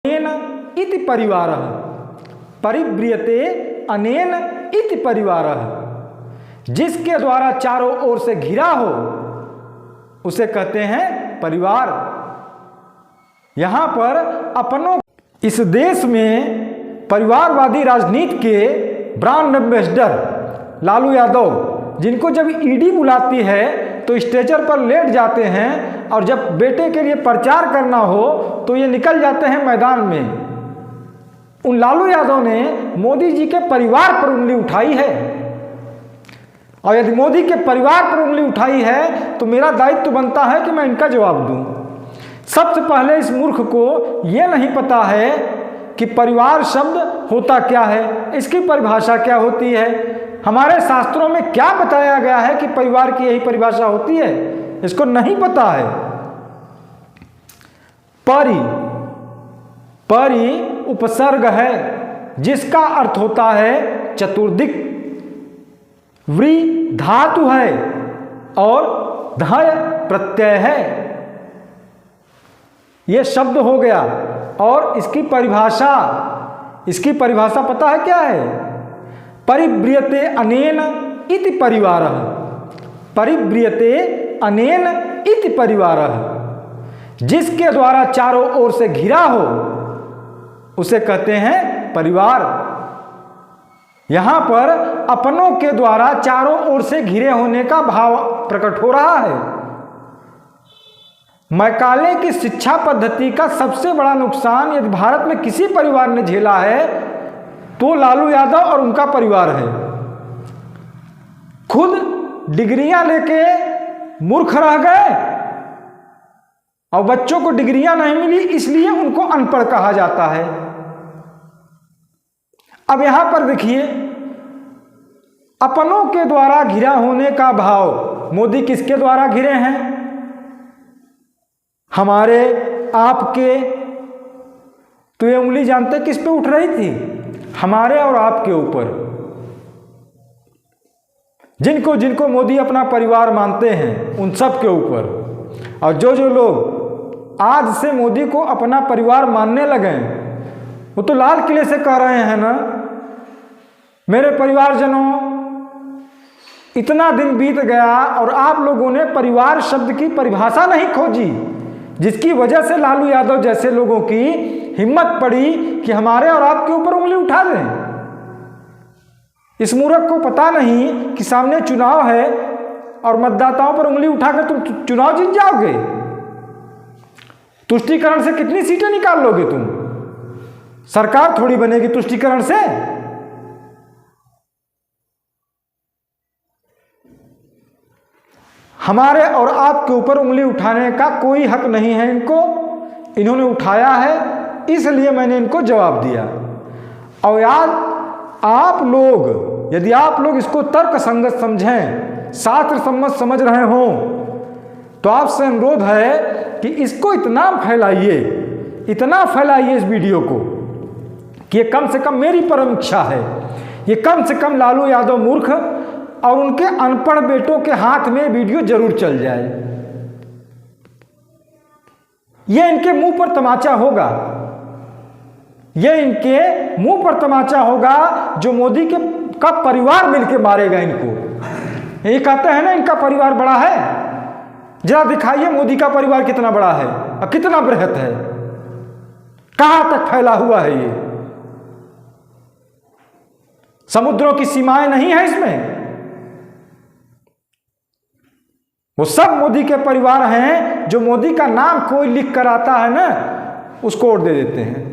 अनेन इति परिवारः, परिव्रियते अनेन इति परिवारः, जिसके द्वारा चारों ओर से घिरा हो उसे कहते हैं परिवार। यहां पर अपनों, इस देश में परिवारवादी राजनीति के ब्रांड एम्बेसडर लालू यादव, जिनको जब ईडी बुलाती है तो स्टेचर पर लेट जाते हैं और जब बेटे के लिए प्रचार करना हो तो ये निकल जाते हैं मैदान में। उन लालू यादव ने मोदी जी के परिवार पर उंगली उठाई है, और यदि मोदी के परिवार पर उंगली उठाई है तो मेरा दायित्व बनता है कि मैं इनका जवाब दूं। सबसे पहले इस मूर्ख को यह नहीं पता है कि परिवार शब्द होता क्या है, इसकी परिभाषा क्या होती है, हमारे शास्त्रों में क्या बताया गया है कि परिवार की यही परिभाषा होती है, इसको नहीं पता है। परि, परि उपसर्ग है जिसका अर्थ होता है चतुर्दिक। व्री धातु है और धय प्रत्यय है। यह शब्द हो गया। और इसकी परिभाषा पता है क्या है? परिव्रियते अनेन इति परिवारः, परिव्रियते अनेन इति परिवारः, जिसके द्वारा चारों ओर से घिरा हो उसे कहते हैं परिवार। यहां पर अपनों के द्वारा चारों ओर से घिरे होने का भाव प्रकट हो रहा है। मैकाले की शिक्षा पद्धति का सबसे बड़ा नुकसान यदि भारत में किसी परिवार ने झेला है तो लालू यादव और उनका परिवार है। खुद डिग्रियां लेके मूर्ख रह गए और बच्चों को डिग्रियां नहीं मिली, इसलिए उनको अनपढ़ कहा जाता है। अब यहां पर देखिए, अपनों के द्वारा घिरा होने का भाव, मोदी किसके द्वारा घिरे हैं? हमारे, आपके। तो ये उंगली जानते किस पे उठ रही थी? हमारे और आपके ऊपर। जिनको जिनको मोदी अपना परिवार मानते हैं उन सब के ऊपर। और जो जो लोग आज से मोदी को अपना परिवार मानने लगे वो तो लाल किले से कह रहे हैं ना, मेरे परिवारजनों, इतना दिन बीत गया और आप लोगों ने परिवार शब्द की परिभाषा नहीं खोजी, जिसकी वजह से लालू यादव जैसे लोगों की हिम्मत पड़ी कि हमारे और आपके ऊपर उंगली उठा दें। इस मूर्ख को पता नहीं कि सामने चुनाव है और मतदाताओं पर उंगली उठाकर तुम चुनाव जीत जाओगे। तुष्टीकरण से कितनी सीटें निकाल लोगे तुम? सरकार थोड़ी बनेगी तुष्टीकरण से। हमारे और आपके ऊपर उंगली उठाने का कोई हक नहीं है इनको। इन्होंने उठाया है, इसलिए मैंने इनको जवाब दिया। और यार, आप लोग, यदि आप लोग इसको तर्क संगत समझें, शास्त्र सम्मत समझ रहे हो, तो आपसे अनुरोध है कि इसको इतना फैलाइए इस वीडियो को कि ये कम से कम, मेरी परम इच्छा है, ये कम से कम लालू यादव मूर्ख और उनके अनपढ़ बेटों के हाथ में वीडियो जरूर चल जाए। ये इनके मुंह पर तमाचा होगा, ये इनके मुंह पर तमाचा होगा जो मोदी का परिवार मिलकर मारेगा इनको। ये कहते हैं ना इनका परिवार बड़ा है, जरा दिखाइए मोदी का परिवार कितना बड़ा है और कितना बृहत है, कहां तक फैला हुआ है। ये समुद्रों की सीमाएं नहीं है इसमें। वो सब मोदी के परिवार हैं। जो मोदी का नाम कोई लिख कर आता है ना, उसको वोट दे देते हैं।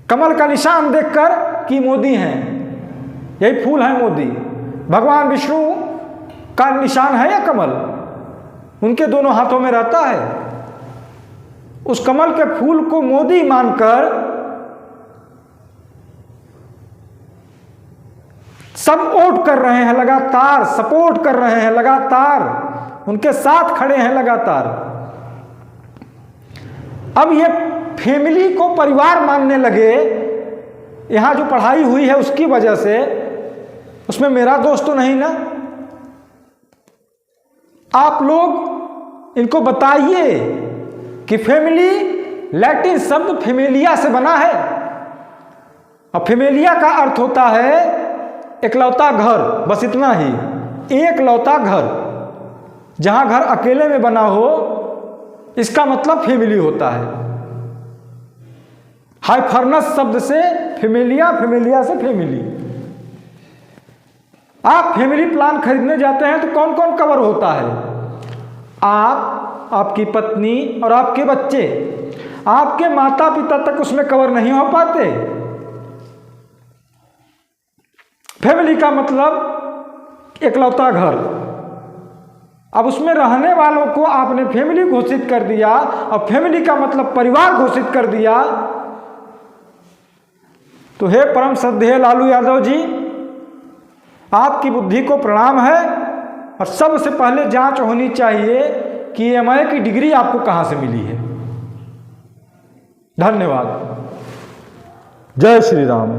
कमल का निशान देखकर कि मोदी हैं, यही फूल है मोदी। भगवान विष्णु का निशान है या कमल, उनके दोनों हाथों में रहता है। उस कमल के फूल को मोदी मानकर सब वोट कर रहे हैं लगातार, सपोर्ट कर रहे हैं लगातार, उनके साथ खड़े हैं लगातार। अब ये फैमिली को परिवार मानने लगे। यहां जो पढ़ाई हुई है उसकी वजह से, उसमें मेरा दोस्त तो नहीं ना। आप लोग इनको बताइए कि फैमिली लैटिन शब्द फेमिलिया से बना है और फेमिलिया का अर्थ होता है एकलौता घर, बस इतना ही, एक लौता घर। जहां घर अकेले में बना हो इसका मतलब फैमिली होता है। हाइफर्नस शब्द से फेमिलिया, फेमिलिया से फैमिली। आप फैमिली प्लान खरीदने जाते हैं तो कौन कौन कवर होता है? आप, आपकी पत्नी और आपके बच्चे। आपके माता पिता तक उसमें कवर नहीं हो पाते। फैमिली का मतलब एकलौता घर। अब उसमें रहने वालों को आपने फैमिली घोषित कर दिया और फैमिली का मतलब परिवार घोषित कर दिया। तो हे परम श्रद्धेय लालू यादव जी, आपकी बुद्धि को प्रणाम है। और सबसे पहले जांच होनी चाहिए कि एमए की डिग्री आपको कहां से मिली है। धन्यवाद। जय श्री राम।